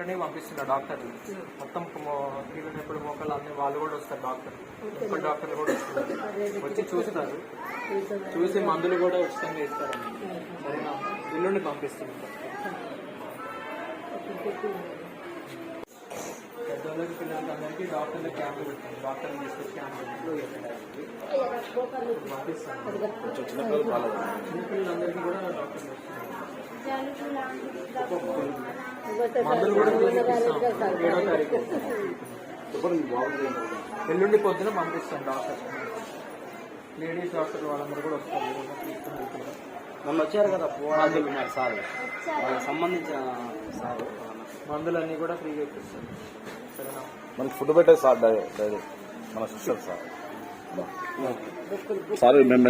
పిల్లల్ని పంపిస్తున్నారు డాక్టర్లు. మొత్తం పిల్లలు ఎప్పుడు మోకాళ్ళు అన్ని వాళ్ళు కూడా వస్తారు డాక్టర్లు, మున్సిపల్ డాక్టర్లు కూడా వస్తారు, వచ్చి చూస్తారు, చూసి మందులు కూడా ఉచితంగా ఇస్తారు. సరేనా, పిల్లల్ని పంపిస్తున్నారు. పెద్దవాళ్ళకి పిల్లలకి అందరికీ డాక్టర్లు క్యాంపులు పెడతారు, డాక్టర్లు తీసుకొచ్చి క్యాంపులు పంపిస్తాను. చిన్నపిల్లలందరికీ కూడా డాక్టర్లు వస్తున్నారు. మందులు కూడా 7వ తారీఖు ఎల్లుండి పొద్దున పంపిస్తాను డాక్టర్. లేడీస్ డాక్టర్లు వాళ్ళందరూ కూడా వస్తారు. మొన్న వచ్చారు కదా పోరాదులు ఉన్నారు సార్, వాళ్ళకి సంబంధించిన సార్ మందులన్నీ కూడా ఫ్రీగా ఇప్పిస్తాను. సరేనా, మనకి ఫుడ్ పెట్టే సార్ డైరీ మన సిస్టర్ సార్ మేము